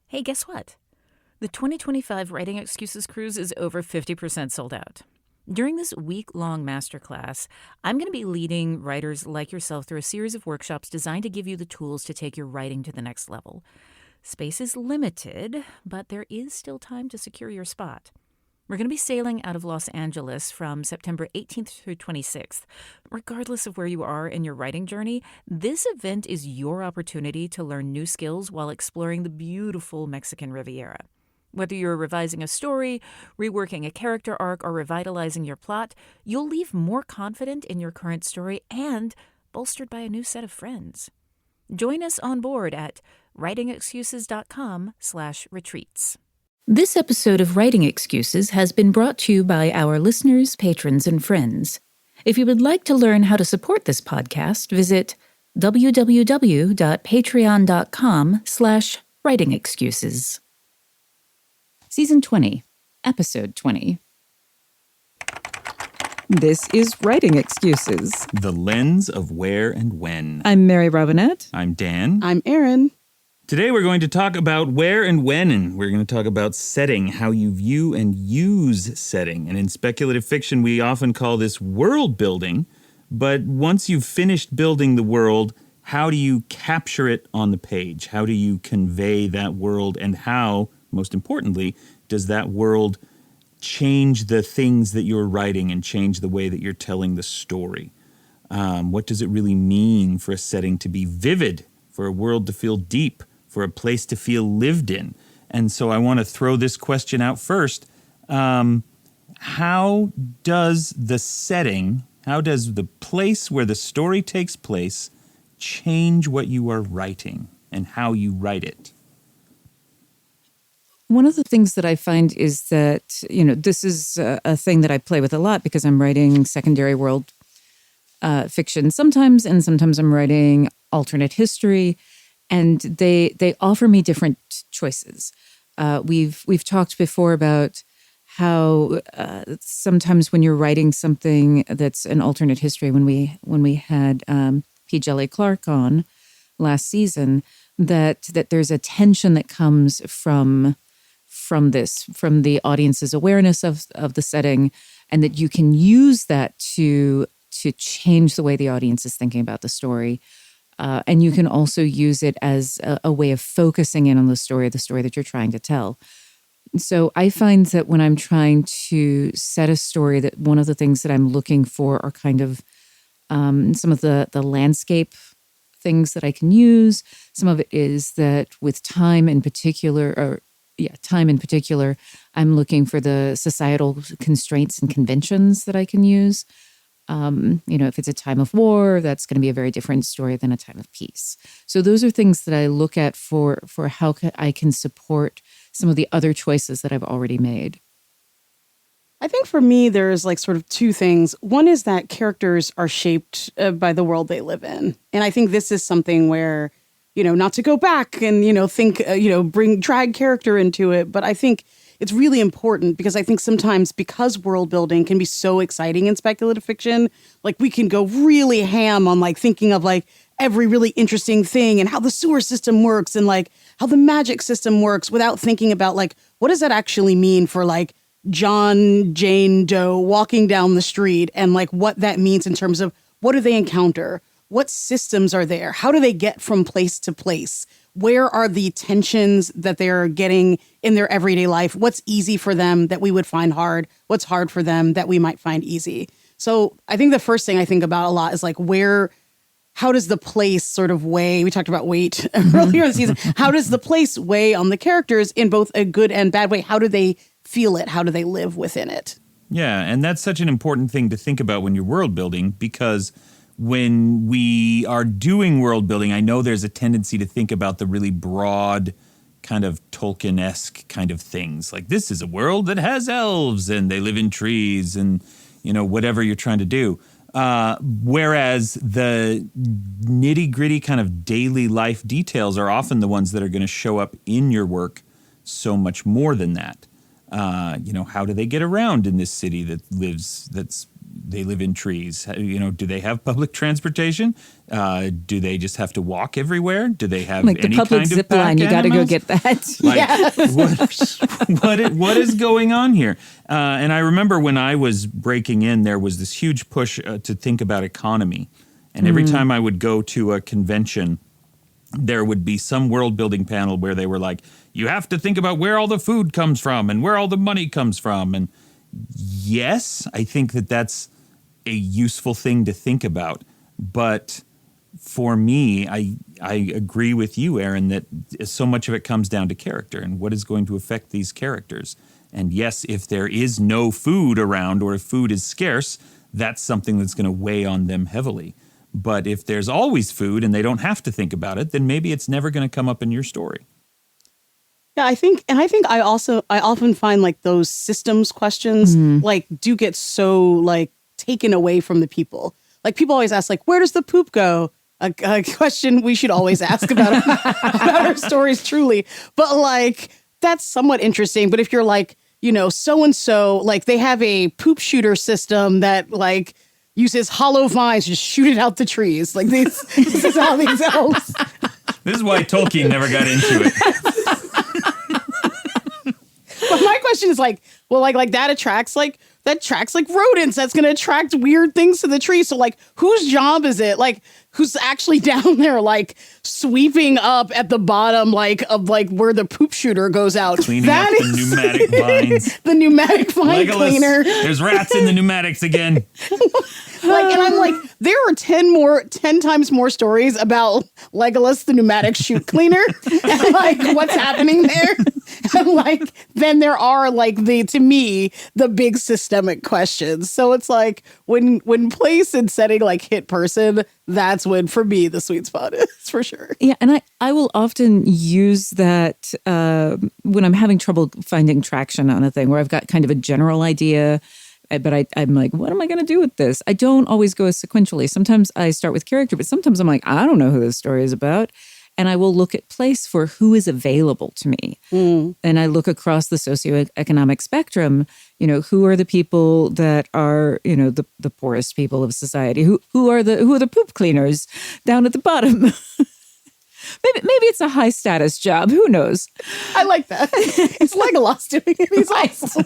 Hey, guess what? The 2025 Writing Excuses Cruise is over 50% sold out. During this week-long masterclass, I'm going to be leading writers like yourself through a series of workshops designed to give you the tools to take your writing to the next level. Space is limited, but there is still time to secure your spot. We're going to be sailing out of Los Angeles from September 18th through 26th. Regardless of where you are in your writing journey, this event is your opportunity to learn new skills while exploring the beautiful Mexican Riviera. Whether you're revising a story, reworking a character arc, or revitalizing your plot, you'll leave more confident in your current story and bolstered by a new set of friends. Join us on board at writingexcuses.com/retreats. This episode of Writing Excuses has been brought to you by our listeners, patrons, and friends. If you would like to learn how to support this podcast, visit www.patreon.com/writingexcuses. Season 20, Episode 20. This is Writing Excuses. The lens of where and when. I'm Mary Robinette. I'm Dan. I'm Erin. Today we're going to talk about where and when, and we're going to talk about setting, how you view and use setting. And in speculative fiction, we often call this world building. But once you've finished building the world, how do you capture it on the page? How do you convey that world? And how, most importantly, does that world change the things that you're writing and change the way that you're telling the story? What does it really mean for a setting to be vivid, for a world to feel deep, for a place to feel lived in? And so I want to throw this question out first. How does the setting, how does the place where the story takes place change what you are writing and how you write it? One of the things that I find is that, this is a thing that I play with a lot because I'm writing secondary world fiction sometimes, and sometimes I'm writing alternate history, and they offer me different choices. We've talked before about how sometimes when you're writing something that's an alternate history, when we had P. Jelly Clark on last season, that there's a tension that comes from the audience's awareness of the setting, and that you can use that to change the way the audience is thinking about the story. And you can also use it as a way of focusing in on the story that you're trying to tell. So I find that when I'm trying to set a story, that one of the things that I'm looking for are kind of some of the landscape things that I can use. Some of it is that with time in particular, I'm looking for the societal constraints and conventions that I can use. If it's a time of war, that's going to be a very different story than a time of peace. So those are things that I look at for how I can support some of the other choices that I've already made. I think for me, there's like sort of two things. One is that characters are shaped by the world they live in. And I think this is something where, not to go back and, drag character into it. But I think it's really important because I think sometimes because world building can be so exciting in speculative fiction, like we can go really ham on like thinking of like every really interesting thing and how the sewer system works and like how the magic system works without thinking about like, what does that actually mean for like John, Jane Doe walking down the street, and like what that means in terms of what do they encounter? What systems are there? How do they get from place to place? Where are the tensions that they're getting in their everyday life? What's easy for them that we would find hard? What's hard for them that we might find easy? So I think the first thing I think about a lot is like how does the place sort of weigh? We talked about weight earlier in the season. How does the place weigh on the characters in both a good and bad way? How do they feel it? How do they live within it? Yeah, and that's such an important thing to think about when you're world building, because when we are doing world building, I know there's a tendency to think about the really broad kind of Tolkien-esque kind of things. Like, this is a world that has elves and they live in trees and, whatever you're trying to do. Whereas the nitty-gritty kind of daily life details are often the ones that are going to show up in your work so much more than that. How do they get around in this city that's they live in trees. Do they have public transportation? Do they just have to walk everywhere? Do they have Like any the public kind of zip line, pack you got to go animals? get that. Like, what is going on here? And I remember when I was breaking in, there was this huge push to think about economy. And every time I would go to a convention, there would be some world building panel where they were like, you have to think about where all the food comes from and where all the money comes from. And yes, I think that that's a useful thing to think about. But for me, I agree with you, Aaron, that so much of it comes down to character and what is going to affect these characters. And yes, if there is no food around or if food is scarce, that's something that's going to weigh on them heavily. But if there's always food and they don't have to think about it, then maybe it's never going to come up in your story. Yeah, I think I often find like those systems questions like do get so like taken away from the people. Like people always ask like, where does the poop go? A question we should always ask about our stories, truly. But like that's somewhat interesting. But if you're like, so and so, like they have a poop shooter system that like uses hollow vines to shoot it out the trees. Like this is how these elves. This is why Tolkien never got into it. But my question is like, well, like that attracts like rodents. That's going to attract weird things to the tree. So like, whose job is it? Like, who's actually down there, like sweeping up at the bottom, like of like where the poop shooter goes out, Cleaning up the pneumatic vines. The pneumatic vine Legolas, cleaner. there's rats in the pneumatics again. Like, and I'm like, there are 10 times more stories about Legolas, the pneumatic chute cleaner, and like what's happening there. And like, then there are like to me, the big systemic questions. So it's like when place and setting like hit person, that's when for me the sweet spot is for sure. Yeah, and I will often use that when I'm having trouble finding traction on a thing where I've got kind of a general idea, but I'm like, what am I going to do with this? I don't always go sequentially. Sometimes I start with character, but sometimes I'm like, I don't know who this story is about. And I will look at place for who is available to me. And I look across the socioeconomic spectrum, who are the people that are, the poorest people of society? Who are the poop cleaners down at the bottom? Maybe it's a high status job. Who knows? I like that. It's Legolas doing it. He's awesome.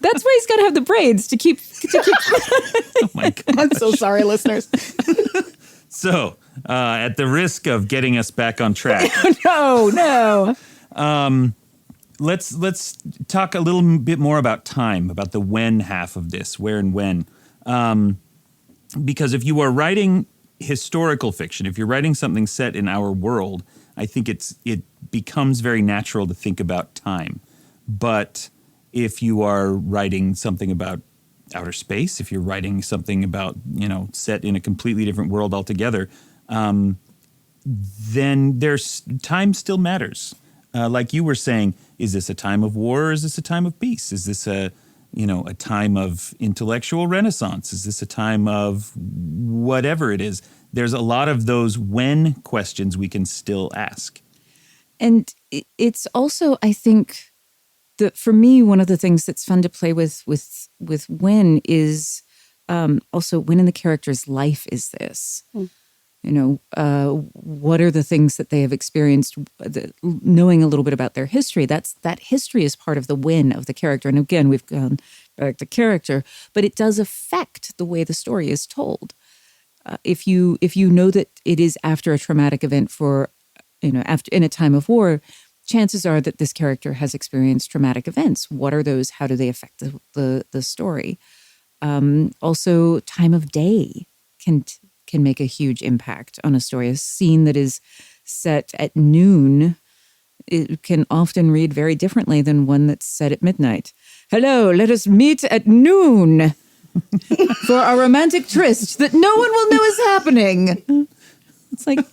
That's why he's got to have the braids to keep. Oh my God. I'm so sorry, listeners. So, at the risk of getting us back on track, No. let's talk a little bit more about time, about the when half of this, where and when. Because if you are writing historical fiction, if you're writing something set in our world, I think it becomes very natural to think about time. But if you are writing something about outer space, if you're writing something about, set in a completely different world altogether, then time still matters. Like you were saying, is this a time of war or is this a time of peace? Is this a time of intellectual renaissance? Is this a time of whatever it is? There's a lot of those when questions we can still ask. And it's also, I think, that for me, one of the things that's fun to play with when is also when in the character's life is this? What are the things that they have experienced? Knowing a little bit about their history, that history is part of the when of the character. And again, we've gone back to character, but it does affect the way the story is told. If you know that it is after a traumatic event after in a time of war, chances are that this character has experienced traumatic events. What are those? How do they affect the story? Also, time of day can make a huge impact on a story. A scene that is set at noon, it can often read very differently than one that's set at midnight. Hello, let us meet at noon for a romantic tryst that no one will know is happening. It's like,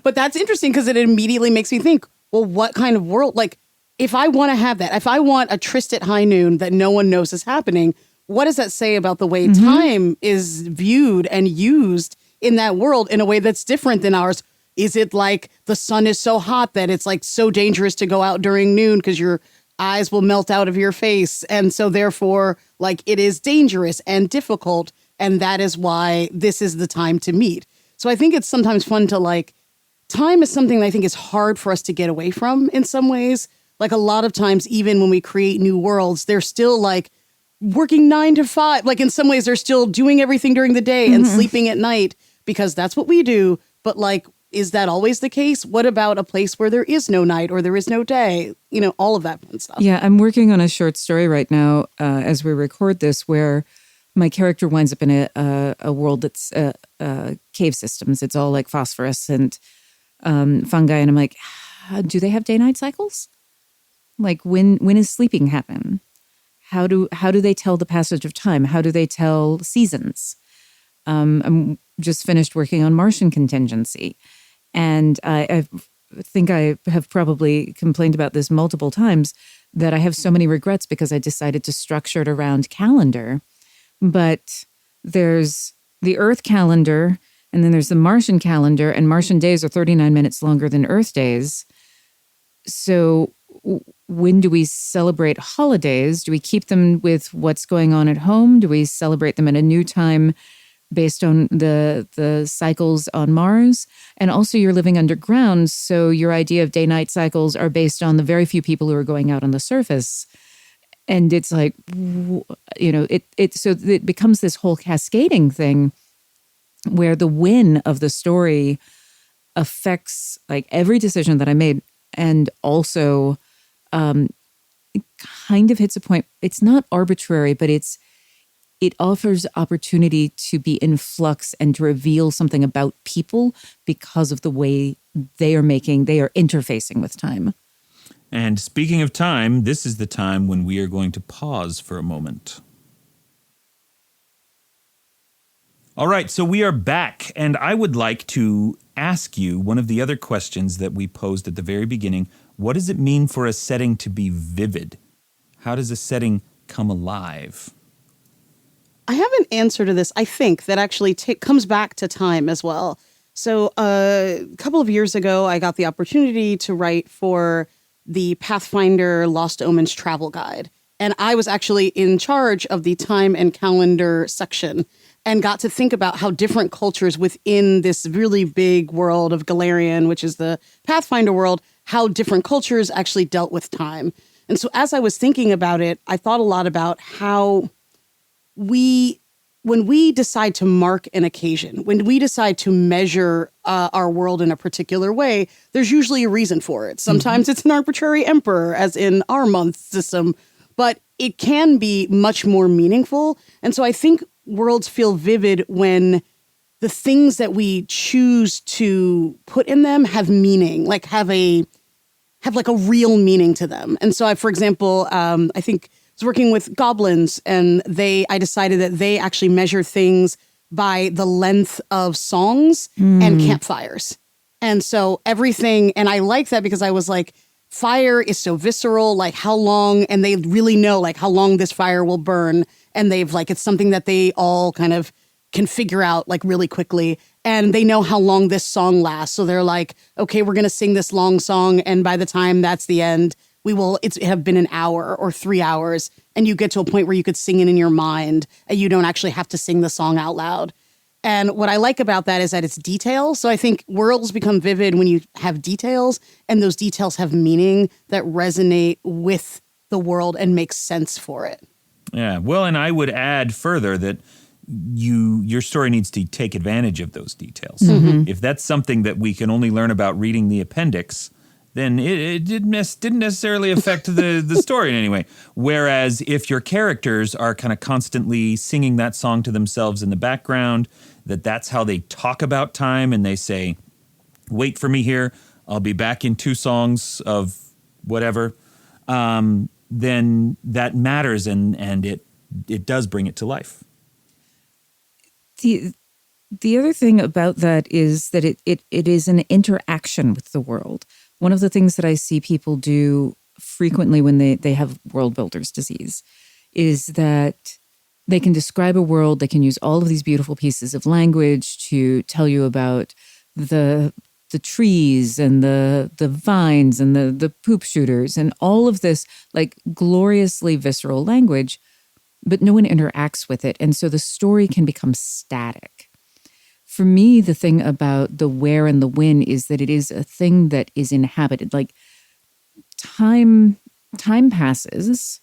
but that's interesting because it immediately makes me think, well, what kind of world? Like, if I want to have that, if I want a tryst at high noon that no one knows is happening, what does that say about the way time is viewed and used in that world in a way that's different than ours? Is it like the sun is so hot that it's like so dangerous to go out during noon because you're eyes will melt out of your face. And so therefore, like, it is dangerous and difficult. And that is why this is the time to meet. So I think it's sometimes fun to like, time is something that I think is hard for us to get away from in some ways. Like a lot of times, even when we create new worlds, they're still like working 9 to 5. Like in some ways, they're still doing everything during the day and sleeping at night because that's what we do. But like, is that always the case? What about a place where there is no night or there is no day? You know, all of that fun stuff. Yeah, I'm working on a short story right now as we record this where my character winds up in a world that's cave systems. It's all like phosphorescent fungi. And I'm like, do they have day-night cycles? Like when is sleeping happen? How do they tell the passage of time? How do they tell seasons? I'm just finished working on Martian contingency. And I think I have probably complained about this multiple times that I have so many regrets because I decided to structure it around calendar. But there's the Earth calendar, and then there's the Martian calendar, and Martian days are 39 minutes longer than Earth days. So when do we celebrate holidays? Do we keep them with what's going on at home? Do we celebrate them at a new time based on the cycles on Mars? And also you're living underground, so your idea of day-night cycles are based on the very few people who are going out on the surface. And it's like, you know, so it becomes this whole cascading thing where the win of the story affects like every decision that I made. And also it kind of hits a point. It's not arbitrary, but it offers opportunity to be in flux and to reveal something about people because of the way they are interfacing with time. And speaking of time, this is the time when we are going to pause for a moment. All right, so we are back, and I would like to ask you one of the other questions that we posed at the very beginning. What does it mean for a setting to be vivid? How does a setting come alive? I have an answer to this, I think, that actually comes back to time as well. So a couple of years ago, I got the opportunity to write for the Pathfinder Lost Omens travel guide. And I was actually in charge of the time and calendar section and got to think about how different cultures within this really big world of Golarion, which is the Pathfinder world, how different cultures actually dealt with time. And so as I was thinking about it, I thought a lot about how when we decide to mark an occasion, when we decide to measure our world in a particular way, there's usually a reason for it. Sometimes it's an arbitrary emperor, as in our month system, but it can be much more meaningful. And so I think worlds feel vivid when the things that we choose to put in them have meaning, like have like a real meaning to them. And so for example, I think I was working with goblins, and I decided that they actually measure things by the length of songs and campfires. And so everything, and I like that because I was like, fire is so visceral, like how long, and they really know like how long this fire will burn. And they've like, it's something that they all kind of can figure out like really quickly. And they know how long this song lasts. So they're like, okay, we're going to sing this long song. And by the time that's the end, it have been an hour or 3 hours. And you get to a point where you could sing it in your mind and you don't actually have to sing the song out loud. And what I like about that is that it's detail. So I think worlds become vivid when you have details, and those details have meaning that resonate with the world and make sense for it. Yeah, well, and I would add further that your story needs to take advantage of those details. If that's something that we can only learn about reading the appendix, then it didn't necessarily affect the story in any way. Whereas if your characters are kind of constantly singing that song to themselves in the background, that's how they talk about time, and they say, wait for me here, I'll be back in 2 songs of whatever, then that matters, and it does bring it to life. The other thing about that is that it is an interaction with the world. One of the things that I see people do frequently when they have world builder's disease is that they can describe a world, they can use all of these beautiful pieces of language to tell you about the the trees and the vines and the poop shooters and all of this like gloriously visceral language, but no one interacts with it. And so the story can become static. For me, the thing about the where and the when is that it is a thing that is inhabited. Like time passes.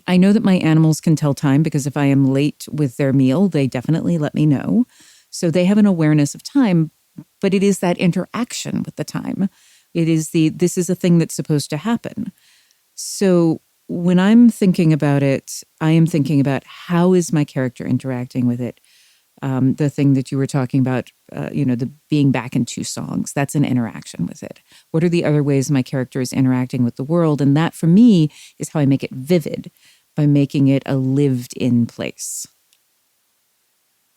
I know that my animals can tell time because if I am late with their meal, they definitely let me know. So they have an awareness of time, but it is that interaction with the time. It is this is a thing that's supposed to happen. So when I'm thinking about it, I am thinking about how is my character interacting with it. The thing that you were talking about, the being back in two songs, that's an interaction with it. What are the other ways my character is interacting with the world? And that, for me, is how I make it vivid, by making it a lived-in place.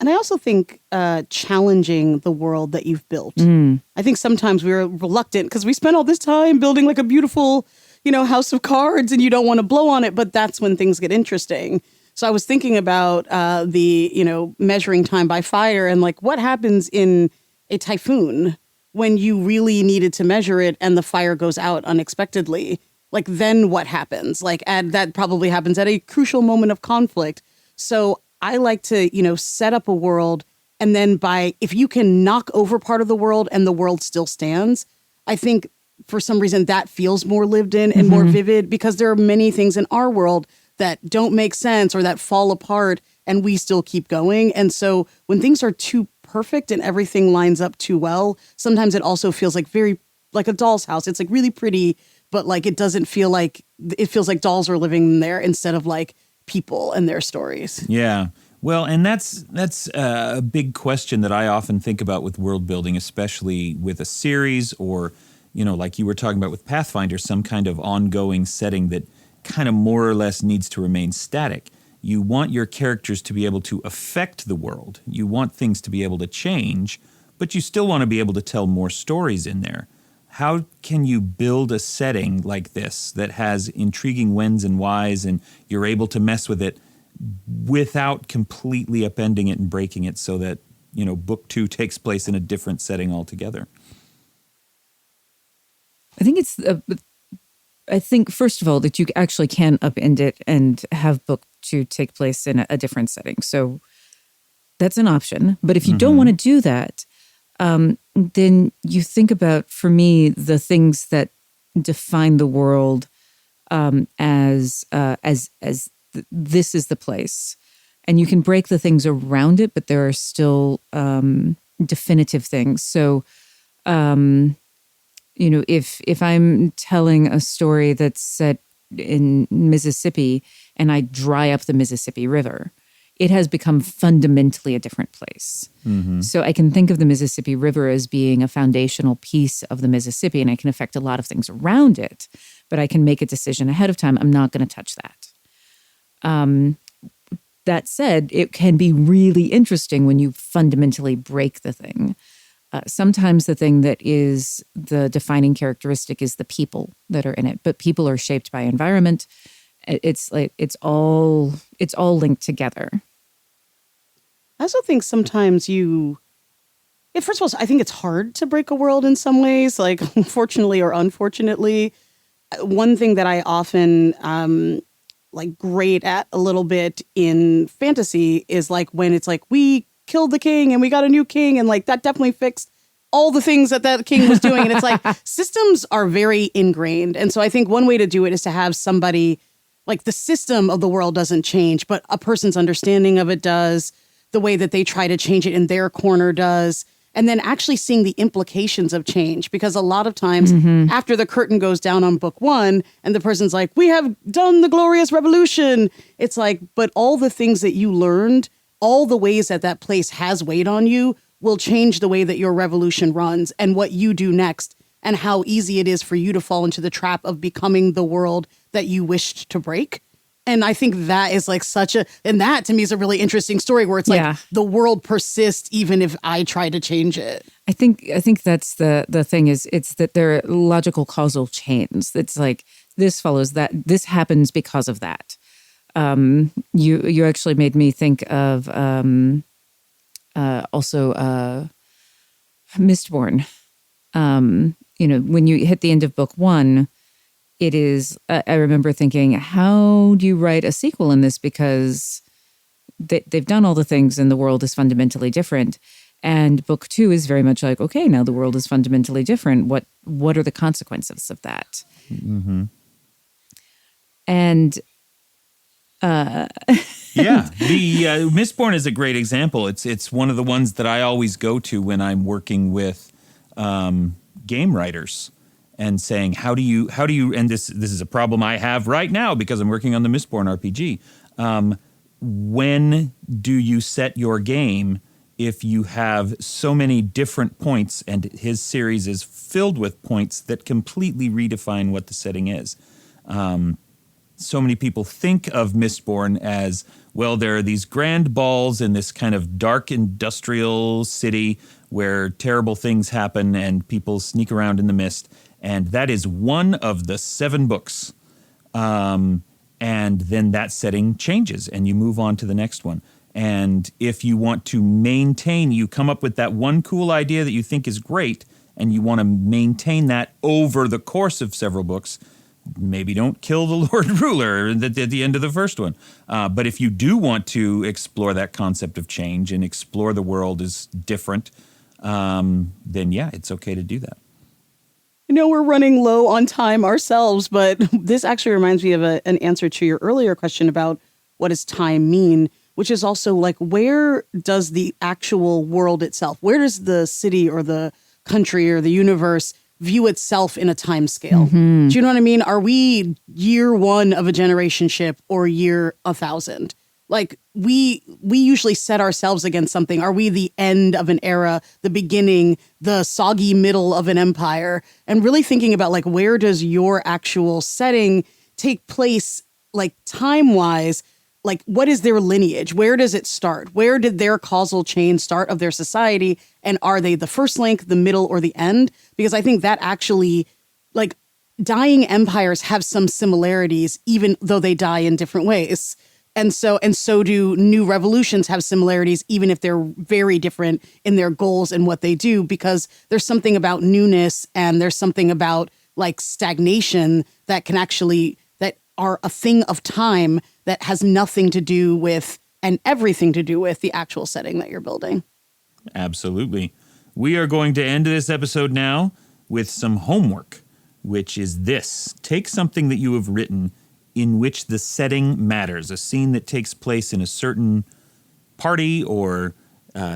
And I also think challenging the world that you've built. I think sometimes we're reluctant because we spend all this time building like a beautiful, house of cards and you don't want to blow on it, but that's when things get interesting. So I was thinking about the measuring time by fire and like what happens in a typhoon when you really needed to measure it and the fire goes out unexpectedly. Like then what happens? Like that probably happens at a crucial moment of conflict. So I like to, set up a world and then if you can knock over part of the world and the world still stands, I think for some reason that feels more lived in and more vivid because there are many things in our world that don't make sense or that fall apart and we still keep going. And so when things are too perfect and everything lines up too well, sometimes it also feels like very like a doll's house. It's like really pretty, but like it doesn't feel like, it feels like dolls are living there instead of like people and their stories. Yeah. Well, and that's a big question that I often think about with world building, especially with a series or, like you were talking about with Pathfinder, some kind of ongoing setting that kind of more or less needs to remain static. You want your characters to be able to affect the world. You want things to be able to change, but you still want to be able to tell more stories in there. How can you build a setting like this that has intriguing whens and whys and you're able to mess with it without completely upending it and breaking it so that, book 2 takes place in a different setting altogether? I think I think, first of all, that you actually can upend it and have book 2 take place in a different setting. So that's an option. But if you don't want to do that, then you think about, for me, the things that define the world as this is the place. And you can break the things around it, but there are still definitive things. So, if I'm telling a story that's set in Mississippi and I dry up the Mississippi River, it has become fundamentally a different place. So I can think of the Mississippi River as being a foundational piece of the Mississippi, and I can affect a lot of things around it, but I can make a decision ahead of time. I'm not going to touch that. That said, it can be really interesting when you fundamentally break the thing. Sometimes the thing that is the defining characteristic is the people that are in it, but people are shaped by environment. It's all linked together. I also think sometimes first of all, I think it's hard to break a world in some ways, like fortunately or unfortunately. One thing that I often great at a little bit in fantasy is like when it's like we killed the king and we got a new king and like that definitely fixed all the things that king was doing. And it's like systems are very ingrained. And so I think one way to do it is to have somebody like the system of the world doesn't change, but a person's understanding of it does, the way that they try to change it in their corner does. And then actually seeing the implications of change, because a lot of times after the curtain goes down on book 1 and the person's like, we have done the glorious revolution. It's like, but all the things that you learned, all the ways that place has weighed on you will change the way that your revolution runs and what you do next and how easy it is for you to fall into the trap of becoming the world that you wished to break. And I think that is like and that to me is a really interesting story where it's like the world persists even if I try to change it. I think that's the thing is it's that there are logical causal chains. It's like this follows that, this happens because of that. You actually made me think of also Mistborn. When you hit the end of book one, it is, I remember thinking, how do you write a sequel in this? Because they've done all the things and the world is fundamentally different. And book two is very much like, okay, now the world is fundamentally different. What are the consequences of that? Mm-hmm. And yeah, the Mistborn is a great example. It's one of the ones that I always go to when I'm working with game writers and saying, how do you? And this is a problem I have right now because I'm working on the Mistborn RPG. When do you set your game if you have so many different points, and his series is filled with points that completely redefine what the setting is? So many people think of Mistborn as, well, there are these grand balls in this kind of dark industrial city where terrible things happen and people sneak around in the mist. And that is one of the 7 books. And then that setting changes and you move on to the next one. And if you want to maintain, you come up with that one cool idea that you think is great and you want to maintain that over the course of several books, maybe don't kill the Lord Ruler at the end of the first one. But if you do want to explore that concept of change and explore the world as different, then yeah, it's okay to do that. We're running low on time ourselves, but this actually reminds me of an answer to your earlier question about what does time mean, which is also like, where does the actual world itself, where does the city or the country or the universe view itself in a time scale? Do you know what I mean? Are we year 1 of a generation ship or year 1,000? Like we usually set ourselves against something. Are we the end of an era, the beginning, the soggy middle of an empire? And really thinking about like, where does your actual setting take place, like time-wise? Like, what is their lineage? Where does it start? Where did their causal chain start of their society? And are they the first link, the middle, or the end? Because I think that actually, like, dying empires have some similarities, even though they die in different ways. And so do new revolutions have similarities, even if they're very different in their goals and what they do, because there's something about newness and there's something about like stagnation that can actually, that are a thing of time that has nothing to do with and everything to do with the actual setting that you're building. Absolutely. We are going to end this episode now with some homework, which is this. Take something that you have written in which the setting matters, a scene that takes place in a certain party or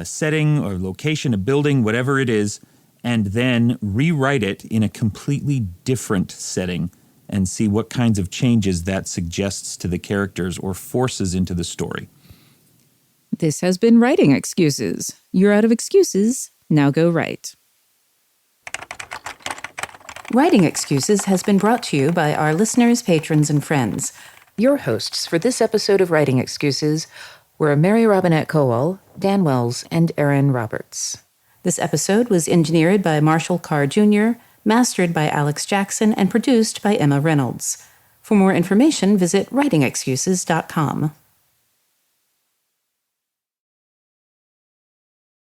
setting or location, a building, whatever it is, and then rewrite it in a completely different setting and see what kinds of changes that suggests to the characters or forces into the story. This has been Writing Excuses. You're out of excuses. Now go write. Writing Excuses has been brought to you by our listeners, patrons, and friends. Your hosts for this episode of Writing Excuses were Mary Robinette Kowal, Dan Wells, and Aaron Roberts. This episode was engineered by Marshall Carr Jr., mastered by Alex Jackson, and produced by Emma Reynolds. For more information, visit writingexcuses.com.